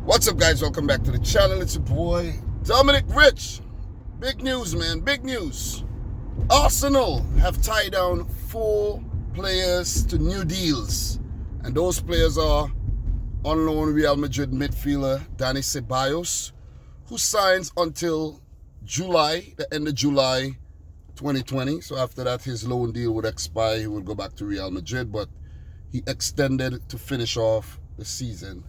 What's up, guys? Welcome back to the channel. It's your boy Dominic Rich. Big news, man. Big news. Arsenal have tied down 4 players to new deals, and those players are on loan Real Madrid midfielder Dani Ceballos, who signs until July, the end of July 2020. So after that, his loan deal would expire. He would go back to Real Madrid, but he extended to finish off the season.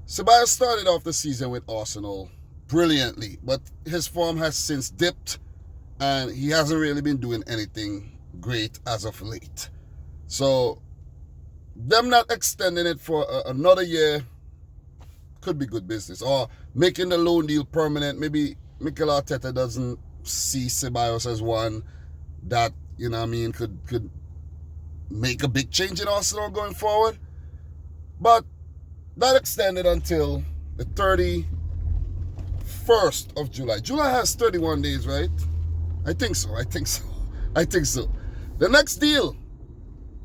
Ceballos started off the season with Arsenal brilliantly, but his form has since dipped and he hasn't really been doing anything great as of late. So them not extending it for another year could be good business, or making the loan deal permanent. Maybe Mikel Arteta doesn't see Ceballos as one that, could make a big change in Arsenal going forward. But that extended until the 31st of July. July has 31 days, right? I think so. The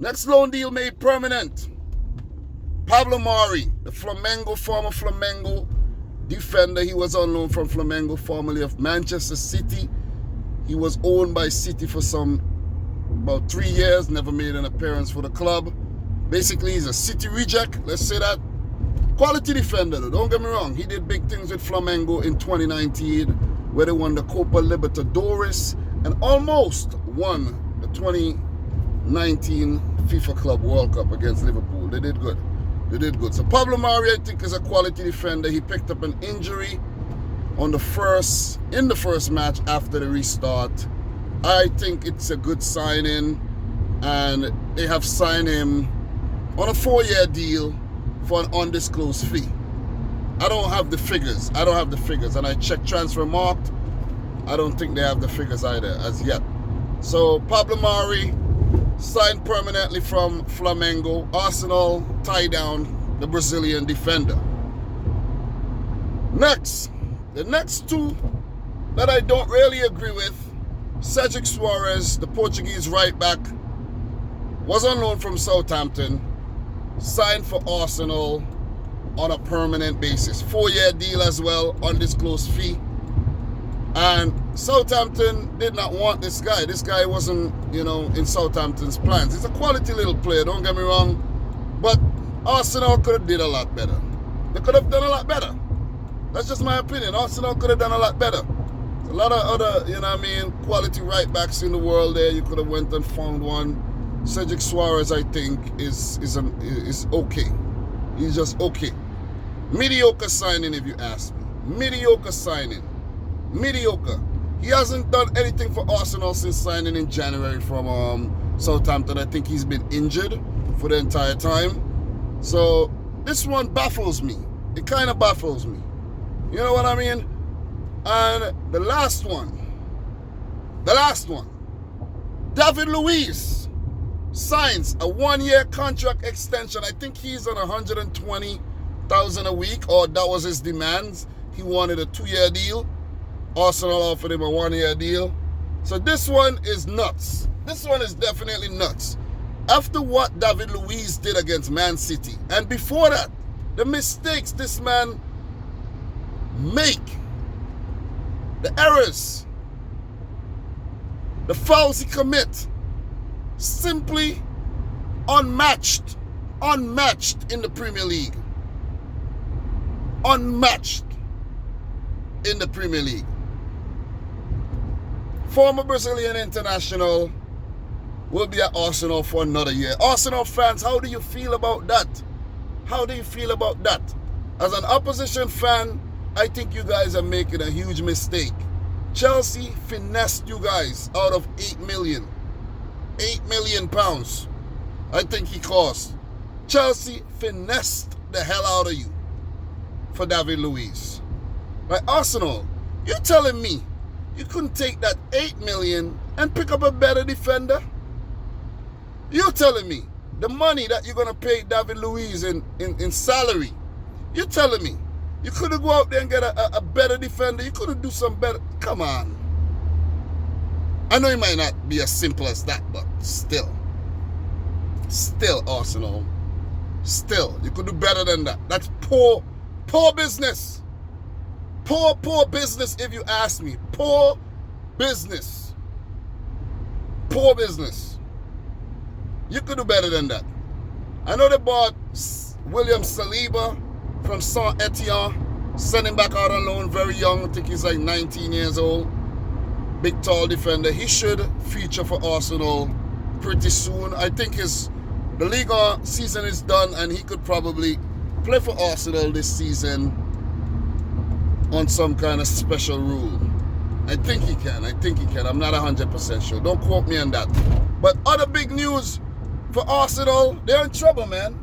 next loan deal made permanent. Pablo Mari, the former Flamengo defender. He was on loan from Flamengo, formerly of Manchester City. He was owned by City for about 3 years, never made an appearance for the club. Basically, he's a City reject, let's say that. Quality defender, though, don't get me wrong. He did big things with Flamengo in 2019, where they won the Copa Libertadores and almost won the 2019 FIFA Club World Cup against Liverpool. They did good. So Pablo Mari, I think, is a quality defender. He picked up an injury in the first match after the restart. I think it's a good signing, and they have signed him on a 4-year deal for an undisclosed fee. I don't have the figures, and I checked Transfermarkt. I don't think they have the figures either as yet. So Pablo Mari signed permanently from Flamengo. Arsenal tie down the Brazilian defender. The next 2 that I don't really agree with. Cedric Suarez, the Portuguese right back, was on loan from Southampton, signed for Arsenal on a permanent basis. 4-year deal as well, undisclosed fee. And Southampton did not want this guy. This guy wasn't, in Southampton's plans. He's a quality little player, don't get me wrong. But Arsenal could have did a lot better. They could have done a lot better. That's just my opinion. Arsenal could have done a lot better. There's a lot of other, quality right backs in the world there. You could have went and found one. Cedric Suarez, I think, is okay. He's just okay. Mediocre signing, if you ask me. Mediocre signing. Mediocre. He hasn't done anything for Arsenal since signing in January from Southampton. I think he's been injured for the entire time. So this one baffles me. It kind of baffles me. You know what I mean? And the last one. David Luiz signs a 1-year contract extension. I think he's on $120,000 a week, or that was his demands. He wanted a 2-year deal. Arsenal offered him a 1-year deal. So this one is nuts. This one is definitely nuts. After what David Luiz did against Man City, and before that, the mistakes this man make, the errors, the fouls he commit, simply unmatched in the Premier League. Unmatched in the Premier League. Former Brazilian international will be at Arsenal for another year. Arsenal fans, how do you feel about that? As an opposition fan, I think you guys are making a huge mistake. Chelsea finessed you guys out of 8 million. 8 million pounds, I think he cost. Chelsea finessed the hell out of you for David Luiz. Like Arsenal, you're telling me you couldn't take that 8 million and pick up a better defender? You're telling me the money that you're going to pay David Luiz in salary, you're telling me you couldn't go out there and get a better defender? You couldn't do some better? Come on. I know it might not be as simple as that, but still Arsenal, still, you could do better than that. That's poor Poor business. Poor business, if you ask me. Poor business. Poor business. You could do better than that. I know they bought William Saliba from Saint Etienne, sent him back out on loan, very young. I think he's like 19 years old. Big, tall defender. He should feature for Arsenal pretty soon. I think the league season is done, and he could probably play for Arsenal this season on some kind of special rule. I think he can. I'm not 100% sure. Don't quote me on that. But other big news for Arsenal, they're in trouble, man.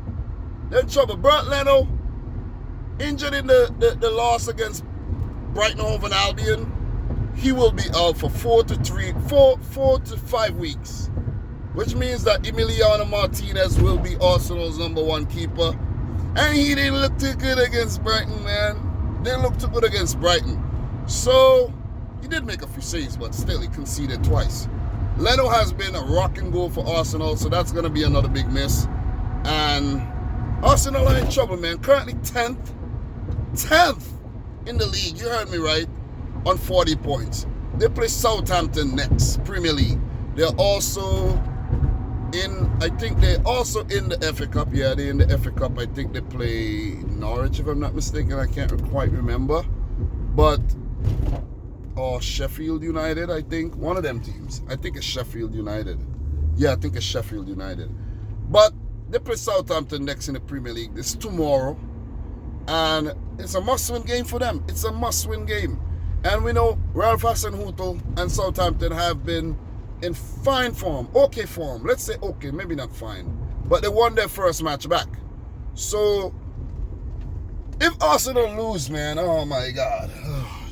They're in trouble. Bernd Leno, injured in the loss against Brighton Hove and Albion. He will be out for 4 to 5 weeks. Which means that Emiliano Martinez will be Arsenal's #1 keeper. And he didn't look too good against Brighton, man. Didn't look too good against Brighton. So, he did make a few saves, but still, he conceded twice. Leno has been a rocking goal for Arsenal, so that's going to be another big miss. And Arsenal are in trouble, man. Currently 10th in the league. You heard me right. On 40 points. They play Southampton next, Premier League. They're also in the FA Cup. Yeah, they're in the FA Cup. I think they play Norwich, if I'm not mistaken. I can't quite remember. Or Sheffield United, I think. One of them teams. I think it's Sheffield United. Yeah, I think it's Sheffield United. But they play Southampton next in the Premier League. It's tomorrow. And it's a must-win game for them. It's a must-win game. And we know Ralph Hasenhuttl and Southampton have been in fine form. Okay form. Let's say okay, maybe not fine. But they won their first match back. So, if Arsenal lose, man, oh my God.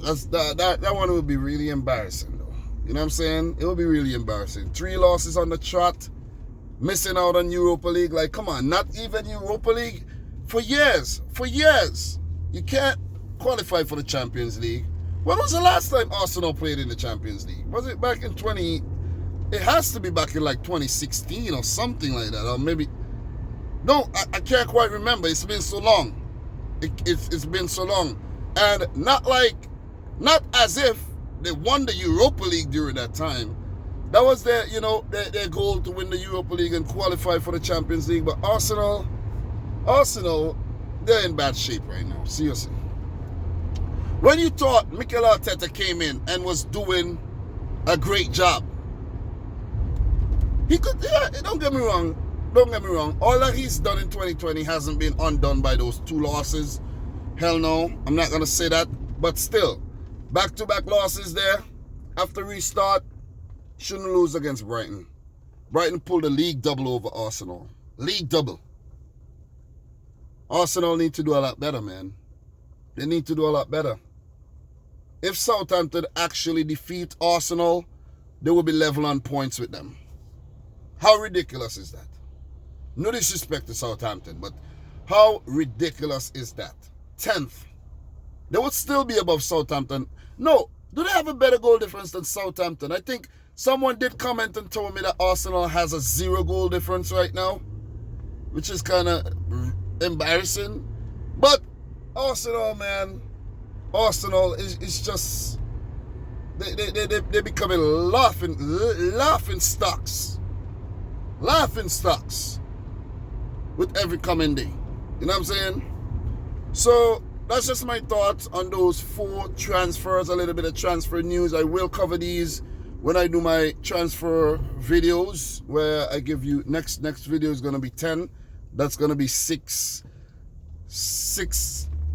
That one would be really embarrassing, though. You know what I'm saying? It would be really embarrassing. 3 losses on the trot. Missing out on Europa League. Like, come on, not even Europa League? For years. You can't qualify for the Champions League. When was the last time Arsenal played in the Champions League? Was it back in it has to be back in like 2016 or something like that. Or maybe, no, I can't quite remember. It's been so long. It's been so long. And not as if they won the Europa League during that time. That was their goal, to win the Europa League and qualify for the Champions League. But Arsenal, they're in bad shape right now. Seriously. When you thought Mikel Arteta came in and was doing a great job, he could, don't get me wrong. All that he's done in 2020 hasn't been undone by those 2 losses. Hell no, I'm not going to say that. But still, back-to-back losses there. After restart, shouldn't lose against Brighton. Brighton pulled a league double over Arsenal. League double. Arsenal need to do a lot better, man. They need to do a lot better. If Southampton actually defeat Arsenal, they will be level on points with them. How ridiculous is that? No disrespect to Southampton, but how ridiculous is that? 10th. They would still be above Southampton. No, do they have a better goal difference than Southampton? I think someone did comment and told me that Arsenal has a 0 goal difference right now, which is kind of embarrassing. But Arsenal, man, Arsenal is just, they're becoming laughing stocks. Laughing stocks with every coming day. You know what I'm saying? So that's just my thoughts on those 4 transfers, a little bit of transfer news. I will cover these when I do my transfer videos, where I give you, next video is going to be 10. That's going to be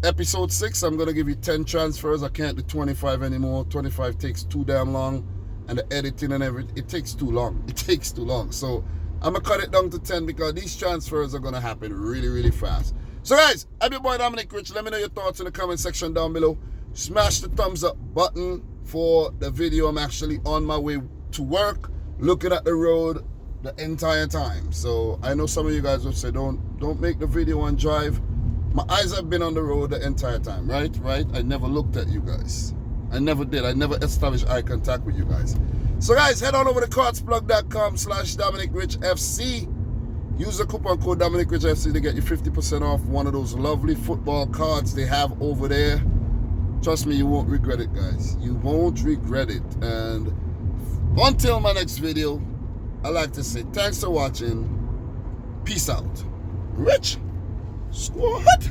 episode 6. I'm going to give you 10 transfers. I can't do 25 anymore. 25 takes too damn long. And the editing and everything, it takes too long. So I'm going to cut it down to 10 because these transfers are going to happen really, really fast. So guys, I'm your boy Dominic Rich. Let me know your thoughts in the comment section down below. Smash the thumbs up button for the video. I'm actually on my way to work, looking at the road the entire time. So I know some of you guys will say, don't make the video on drive. My eyes have been on the road the entire time, right? I never looked at you guys. I never did. I never established eye contact with you guys. So guys, head on over to cardsplug.com/dominicrichfc. Use the coupon code Dominic Rich FC to get you 50% off one of those lovely football cards they have over there. Trust me, you won't regret it, guys. You won't regret it. And until my next video, I'd like to say thanks for watching. Peace out. Rich Squad.